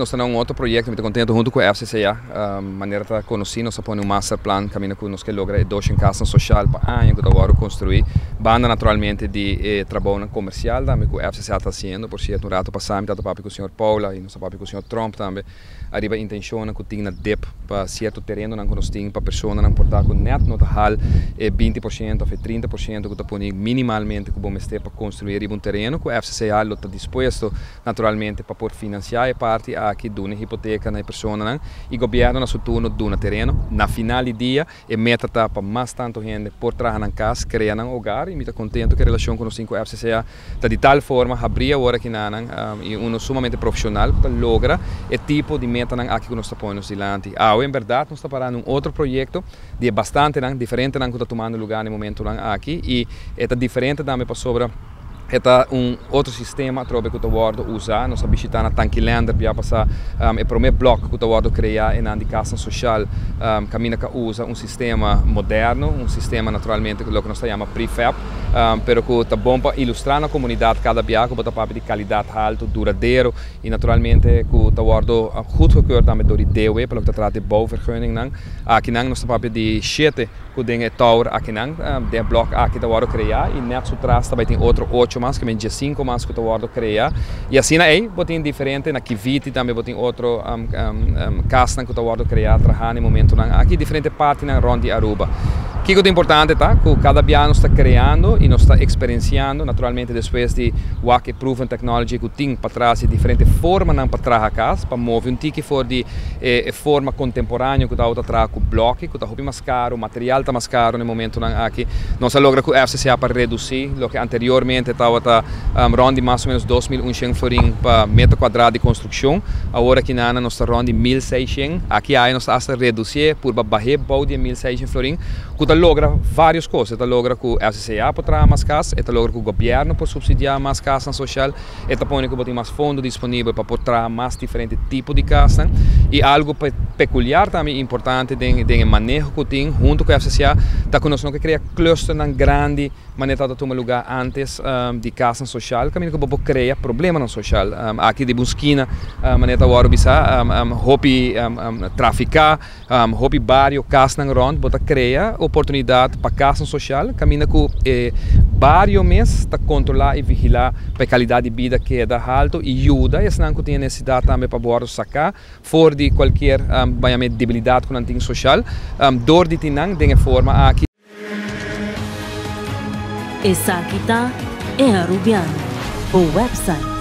Nós temos outro projeto, muito contente, junto com a FCCA, maneira de conhecer, nós põe um master plan, caminho que nós queremos lograr 2 casas social para anos que agora construir, banda naturalmente de trabalho comercial, também que a FCCA está fazendo, por certo, no rato passado, está papo com o senhor Paula e nós papo com o senhor Trump também, arriba a intenção que tem na DEP para certo terreno que nós temos para pessoas não portar com net no hal 20% ou 30% que está pondo minimalmente que vamos ter para construir um terreno, que a FCCA está disposto naturalmente para poder financiar a parte aqui de uma hipoteca na pessoa e o governo na seu turno do terreno na final do dia e meta para mais tanto gente por trabalhar na casa criar um hogar e me está contente que a relação com os 5 FCCA está de tal forma abrir agora que e um sumamente profissional para logra o tipo de meta aqui que nós está pondo adiante. Em verdade nós está parando outro projeto de bastante diferente que está tomando lugar no momento aqui e é diferente também para sobre outro sistema que o Tawardo usa, nós visitamos a Tanquilander, para passar o primeiro bloco que o Tawardo criar em a casa social, caminha que usa sistema moderno, sistema naturalmente que nós chamamos prefab, pero que está bom para ilustrar na comunidade cada biaco, para papo de qualidade alta, duradouro e naturalmente que o Tawardo goedgekeurd também door die DOE, para que trata de bouwvergunning, aqui nós está papo de 7 que tem tower aqui de bloco aqui Tawardo criar e net so trás também tem outro 8 mas que men 5 mas que Tawardo criar e assim aí botem diferente na Kiviti também botem outro casa que Tawardo criar trabalhar no momento aqui diferente parte na Rondi Aruba. O que é importante tá que cada ano está criando e nós está experienciando naturalmente depois de work proven technology que tem para trás diferente forma para trabalhar a casa para mover tique for de forma contemporânea que está trabalhar com bloco que está mais caro material está mais caro no momento aqui nós logra com a FCCA para reduzir o que anteriormente estava rondi mais ou menos 2.100 florin para metro quadrado de construção agora aqui nós está rondi 1.600 aqui aí nós está reduzir por barrer bau de 1.600 florin que logra várias coisas, logra que a FCCA para trazer mais casas, logra que o governo para subsidiar mais casas social, põe que tem mais fundos disponíveis para trazer mais diferentes tipos de casas e algo peculiar também importante do manejo que tem junto com a FCCA, que nós não criar cluster grande maneira de tomar lugar antes de casa social, que pode criar problema na social. Aqui de Busquina, maneira de bisa, hobby traficar, hobby barrio casa na rond, pode criar oportunidade para casa social, caminha com barrio mês para controlar e vigilar para a qualidade de vida que é da alto e ajuda, e senão que tem necessidade também para boar sacar, fora de qualquer debilidade que não tem social, dor de tinang de forma aqui. Essa aqui tá é Arubiano, o website